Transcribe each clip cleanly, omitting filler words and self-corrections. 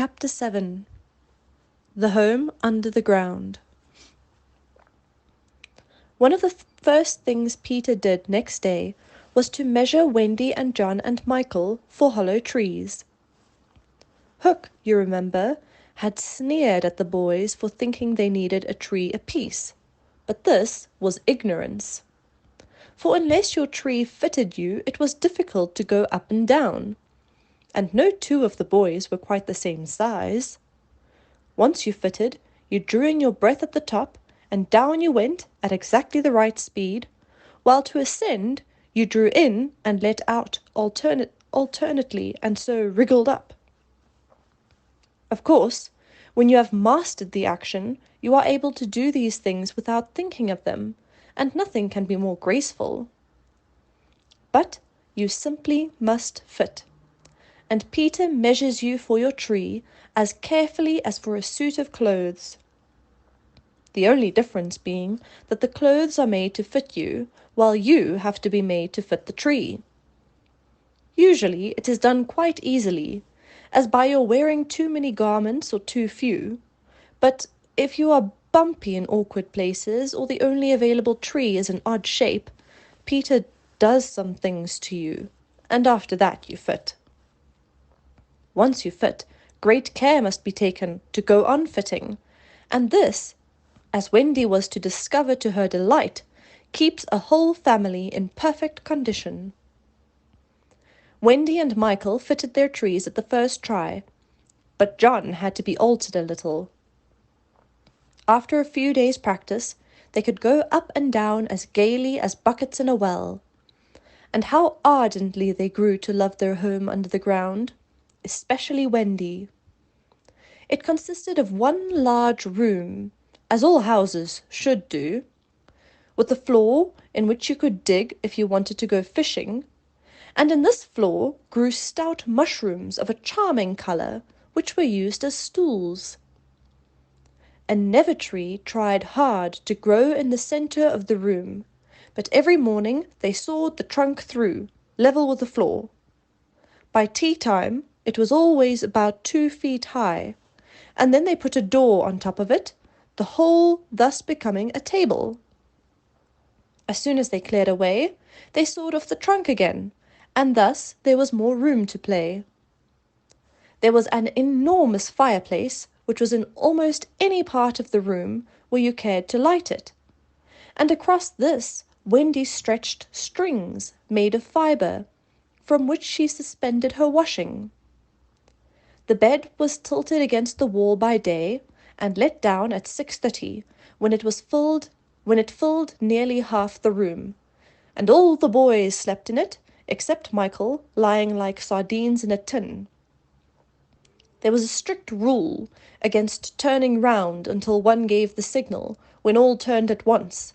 Chapter 7. The Home Under the Ground. One of the first things Peter did next day was to measure Wendy and John and Michael for hollow trees. Hook, you remember, had sneered at the boys for thinking they needed a tree apiece, but this was ignorance. For unless your tree fitted you, it was difficult to go up and down, and no two of the boys were quite the same size. Once you fitted, you drew in your breath at the top, and down you went at exactly the right speed, while to ascend you drew in and let out alternately, and so wriggled up. Of course, when you have mastered the action, you are able to do these things without thinking of them, and nothing can be more graceful. But you simply must fit. And Peter measures you for your tree as carefully as for a suit of clothes. The only difference being that the clothes are made to fit you, while you have to be made to fit the tree. Usually it is done quite easily, as by your wearing too many garments or too few, but if you are bumpy in awkward places, or the only available tree is an odd shape, Peter does some things to you, and after that you fit. Once you fit, great care must be taken to go on fitting, and this, as Wendy was to discover to her delight, keeps a whole family in perfect condition. Wendy and Michael fitted their trees at the first try, but John had to be altered a little. After a few days' practice, they could go up and down as gaily as buckets in a well. And how ardently they grew to love their home under the ground, especially Wendy. It consisted of one large room, as all houses should do, with a floor in which you could dig if you wanted to go fishing, and in this floor grew stout mushrooms of a charming colour, which were used as stools. A never-tree tried hard to grow in the centre of the room, but every morning they sawed the trunk through, level with the floor. By tea-time it was always about 2 feet high, and then they put a door on top of it, the whole thus becoming a table. As soon as they cleared away, they sawed off the trunk again, and thus there was more room to play. There was an enormous fireplace, which was in almost any part of the room where you cared to light it, and across this Wendy stretched strings made of fibre, from which she suspended her washing. The bed was tilted against the wall by day, and let down at 6:30, when it filled nearly half the room, and all the boys slept in it, except Michael, lying like sardines in a tin. There was a strict rule against turning round until one gave the signal, when all turned at once.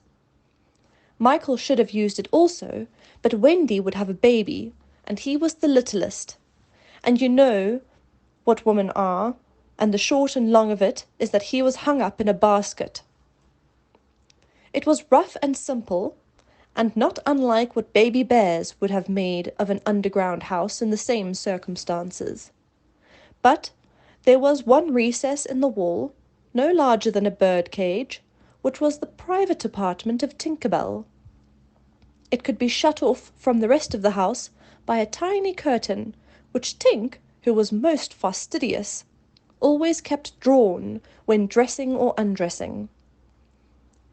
Michael should have used it also, but Wendy would have a baby, and he was the littlest. And you know what women are, and the short and long of it is that he was hung up in a basket. It was rough and simple, and not unlike what baby bears would have made of an underground house in the same circumstances. But there was one recess in the wall, no larger than a bird cage, which was the private apartment of Tinker Bell. It could be shut off from the rest of the house by a tiny curtain, which Tink, who was most fastidious, always kept drawn when dressing or undressing.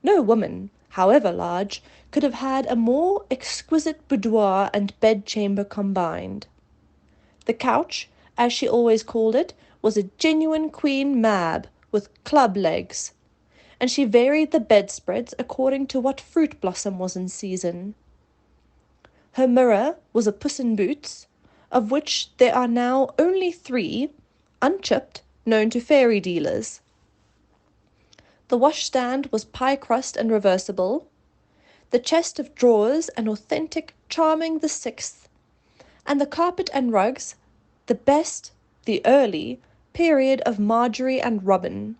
No woman, however large, could have had a more exquisite boudoir and bedchamber combined. The couch, as she always called it, was a genuine Queen Mab with club legs, and she varied the bedspreads according to what fruit blossom was in season. Her mirror was a Puss in Boots, of which there are now only 3, unchipped, known to fairy dealers. The washstand was pie crust and reversible, the chest of drawers an authentic Charming the 6th, and the carpet and rugs the best, the early, period of Marjorie and Robin.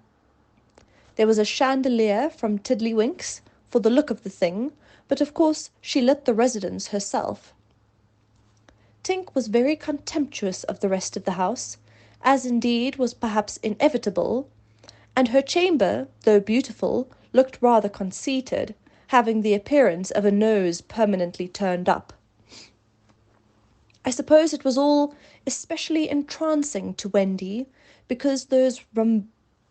There was a chandelier from Tiddlywinks for the look of the thing, but of course she lit the residence herself. Tink was very contemptuous of the rest of the house, as indeed was perhaps inevitable, and her chamber, though beautiful, looked rather conceited, having the appearance of a nose permanently turned up. I suppose it was all especially entrancing to Wendy, because those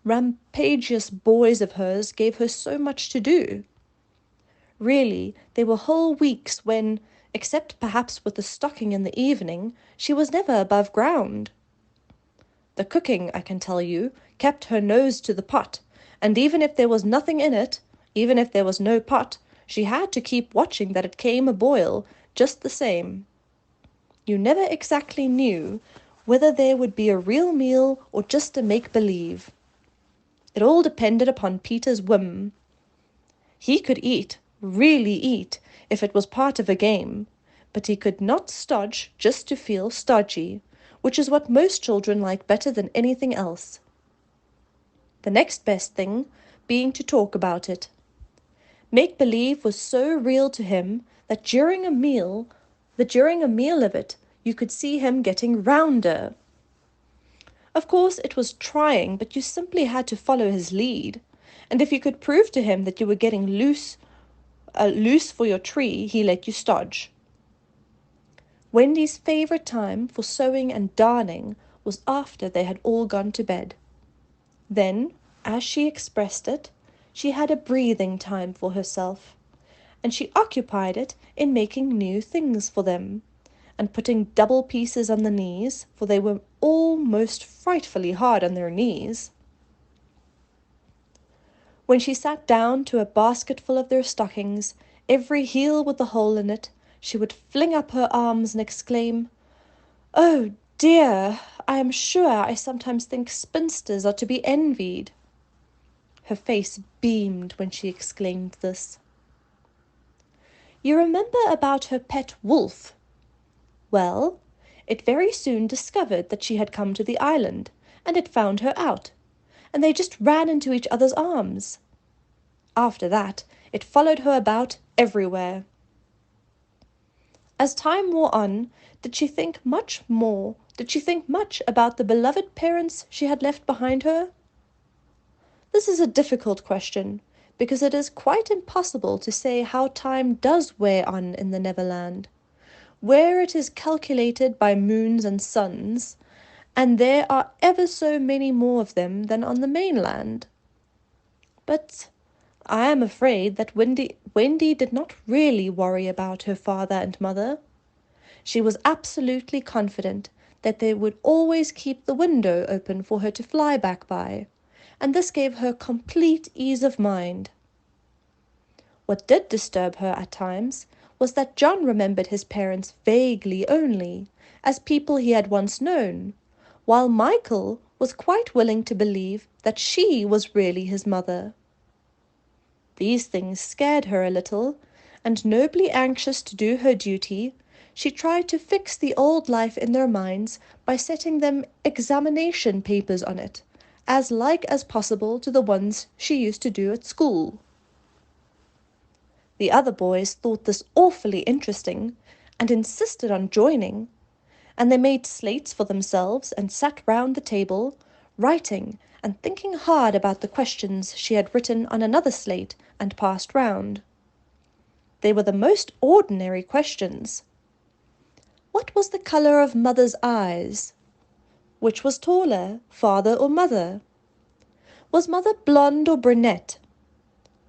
rampageous boys of hers gave her so much to do. Really, there were whole weeks when, except perhaps with the stocking in the evening, she was never above ground. The cooking, I can tell you, kept her nose to the pot, and even if there was nothing in it, even if there was no pot, she had to keep watching that it came a-boil just the same. You never exactly knew whether there would be a real meal or just a make-believe. It all depended upon Peter's whim. He could eat, really eat, if it was part of a game, but he could not stodge just to feel stodgy, which is what most children like better than anything else. The next best thing being to talk about it. Make-believe was so real to him that during a meal of it, you could see him getting rounder. Of course, it was trying, but you simply had to follow his lead, and if you could prove to him that you were getting loose for your tree, he let you stodge. Wendy's favourite time for sewing and darning was after they had all gone to bed. Then, as she expressed it, she had a breathing time for herself, and she occupied it in making new things for them, and putting double pieces on the knees, for they were all most frightfully hard on their knees. When she sat down to a basketful of their stockings, every heel with a hole in it, she would fling up her arms and exclaim, "Oh dear, I am sure I sometimes think spinsters are to be envied." Her face beamed when she exclaimed this. You remember about her pet wolf? Well, it very soon discovered that she had come to the island, and it found her out, and they just ran into each other's arms. After that, it followed her about everywhere. As time wore on, did she think much about the beloved parents she had left behind her? This is a difficult question, because it is quite impossible to say how time does wear on in the Neverland, where it is calculated by moons and suns, and there are ever so many more of them than on the mainland. But I am afraid that Wendy did not really worry about her father and mother. She was absolutely confident that they would always keep the window open for her to fly back by, and this gave her complete ease of mind. What did disturb her at times was that John remembered his parents vaguely only, as people he had once known, while Michael was quite willing to believe that she was really his mother. These things scared her a little, and nobly anxious to do her duty, she tried to fix the old life in their minds by setting them examination papers on it, as like as possible to the ones she used to do at school. The other boys thought this awfully interesting, and insisted on joining, and they made slates for themselves and sat round the table, writing and thinking hard about the questions she had written on another slate and passed round. They were the most ordinary questions. What was the colour of mother's eyes? Which was taller, father or mother? Was mother blonde or brunette?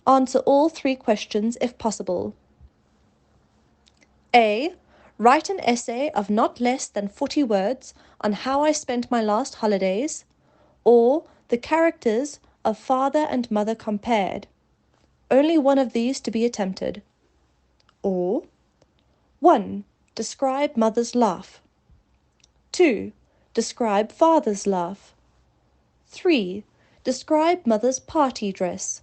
Answer all 3 questions if possible. A. Write an essay of not less than 40 words on how I spent my last holidays, or the characters of father and mother compared. Only one of these to be attempted. Or 1. Describe mother's laugh. 2. Describe father's laugh. 3. Describe mother's party dress.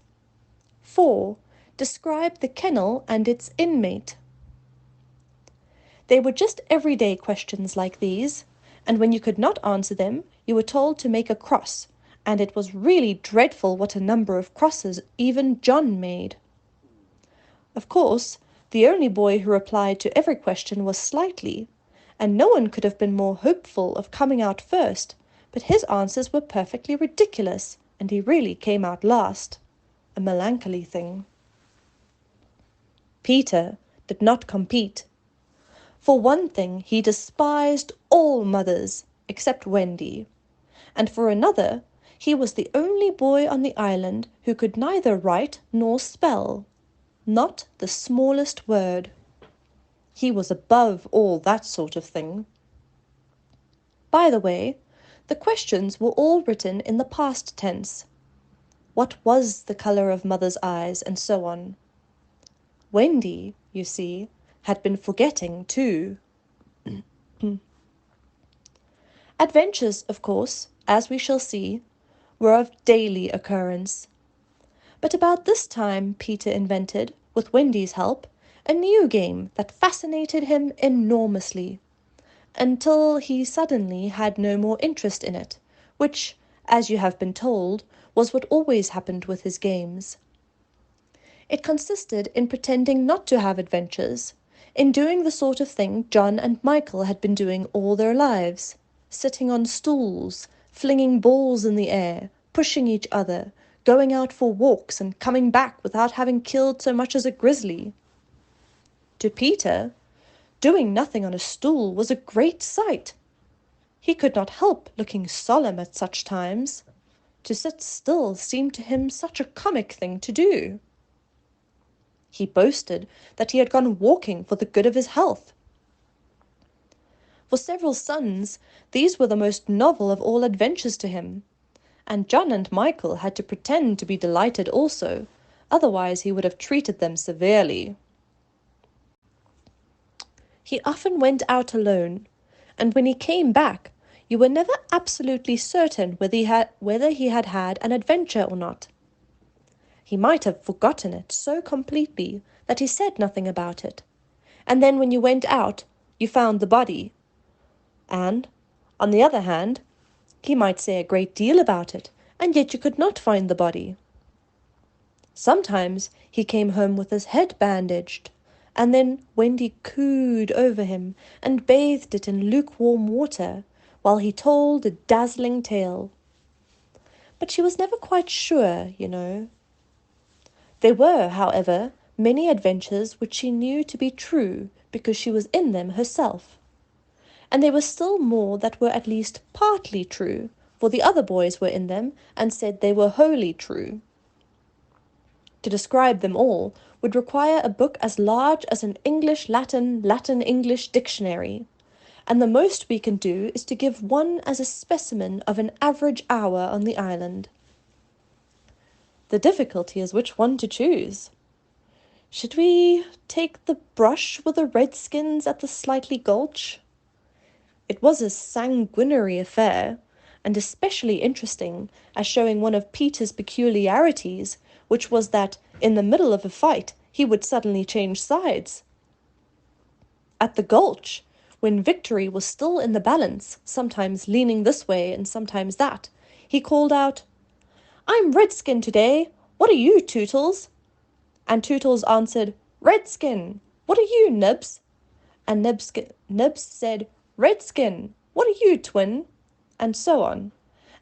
4. Describe the kennel and its inmate. They were just everyday questions like these, and when you could not answer them, you were told to make a cross, and it was really dreadful what a number of crosses even John made. Of course, the only boy who replied to every question was Slightly, and no one could have been more hopeful of coming out first, but his answers were perfectly ridiculous, and he really came out last. A melancholy thing. Peter did not compete. For one thing, he despised all mothers except Wendy, and for another, he was the only boy on the island who could neither write nor spell, not the smallest word. He was above all that sort of thing. By the way, the questions were all written in the past tense. What was the colour of mother's eyes, and so on. Wendy, you see, had been forgetting too. Adventures, of course, as we shall see, were of daily occurrence. But about this time Peter invented, with Wendy's help, a new game that fascinated him enormously, until he suddenly had no more interest in it, which, as you have been told, was what always happened with his games. It consisted in pretending not to have adventures, in doing the sort of thing John and Michael had been doing all their lives, sitting on stools, flinging balls in the air, pushing each other, going out for walks and coming back without having killed so much as a grizzly. To Peter, doing nothing on a stool was a great sight. He could not help looking solemn at such times. To sit still seemed to him such a comic thing to do. He boasted that he had gone walking for the good of his health. For several suns, these were the most novel of all adventures to him, and John and Michael had to pretend to be delighted also, otherwise he would have treated them severely. He often went out alone, and when he came back, you were never absolutely certain whether he had had an adventure or not. He might have forgotten it so completely that he said nothing about it, and then when you went out, you found the body. And, on the other hand, he might say a great deal about it, and yet you could not find the body. Sometimes he came home with his head bandaged, and then Wendy cooed over him and bathed it in lukewarm water, while he told a dazzling tale. But she was never quite sure, you know. There were, however, many adventures which she knew to be true because she was in them herself. And there were still more that were at least partly true, for the other boys were in them and said they were wholly true. To describe them all would require a book as large as an English-Latin, Latin-English dictionary, and the most we can do is to give one as a specimen of an average hour on the island. The difficulty is which one to choose. Should we take the brush with the redskins at the Slightly Gulch? It was a sanguinary affair, and especially interesting as showing one of Peter's peculiarities, which was that, in the middle of a fight, he would suddenly change sides. At the Gulch, when victory was still in the balance, sometimes leaning this way and sometimes that, he called out, "I'm Redskin today. What are you, Tootles?" And Tootles answered, "Redskin. What are you, Nibs?" And Nibs said, "Redskin. What are you, Twin?" And so on.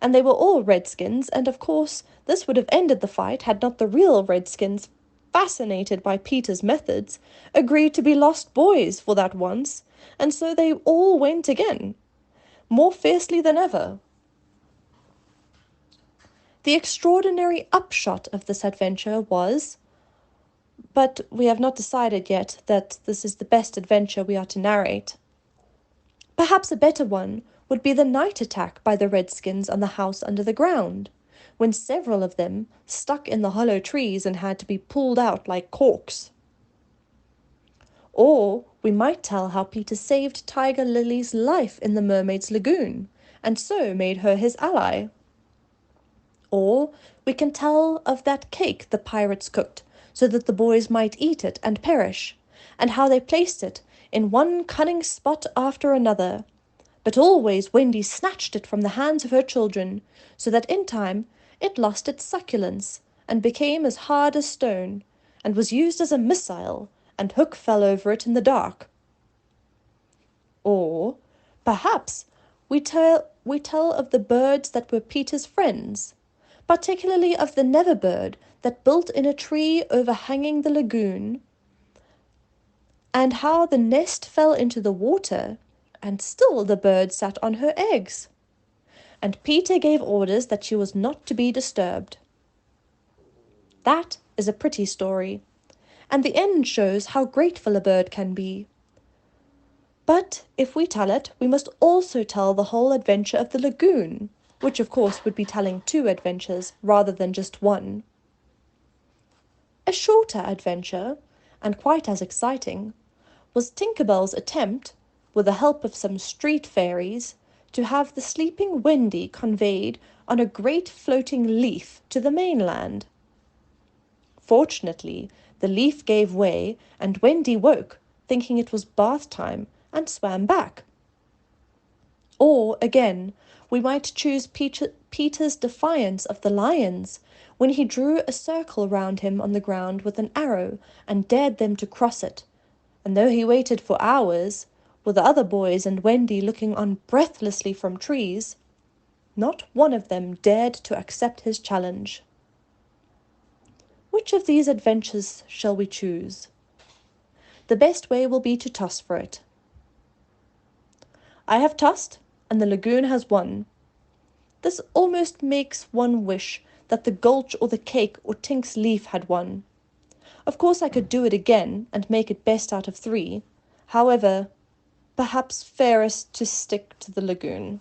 And they were all Redskins, and of course this would have ended the fight had not the real Redskins, fascinated by Peter's methods, agreed to be lost boys for that once, and so they all went again, more fiercely than ever. The extraordinary upshot of this adventure was, but we have not decided yet that this is the best adventure we are to narrate. Perhaps a better one would be the night attack by the Redskins on the house under the ground, when several of them stuck in the hollow trees and had to be pulled out like corks. Or we might tell how Peter saved Tiger Lily's life in the Mermaid's Lagoon, and so made her his ally. Or we can tell of that cake the pirates cooked, so that the boys might eat it and perish, and how they placed it in one cunning spot after another. But always Wendy snatched it from the hands of her children, so that in time it lost its succulence, and became as hard as stone, and was used as a missile, and Hook fell over it in the dark. Or, perhaps, we we tell of the birds that were Peter's friends, particularly of the Never bird that built in a tree overhanging the lagoon, and how the nest fell into the water, and still the bird sat on her eggs. And Peter gave orders that she was not to be disturbed. That is a pretty story, and the end shows how grateful a bird can be. But if we tell it, we must also tell the whole adventure of the lagoon, which of course would be telling 2 adventures rather than just one. A shorter adventure, and quite as exciting, was Tinker Bell's attempt, with the help of some street fairies, to have the sleeping Wendy conveyed on a great floating leaf to the mainland. Fortunately, the leaf gave way, and Wendy woke, thinking it was bath time, and swam back. Or, again, we might choose Peter's defiance of the lions, when he drew a circle round him on the ground with an arrow and dared them to cross it, and though he waited for hours, with the other boys and Wendy looking on breathlessly from trees, not one of them dared to accept his challenge. Which of these adventures shall we choose? The best way will be to toss for it. I have tossed, and the lagoon has won. This almost makes one wish that the gulch or the cake or Tink's leaf had won. Of course I could do it again and make it best out of 3. However, perhaps fairest to stick to the lagoon.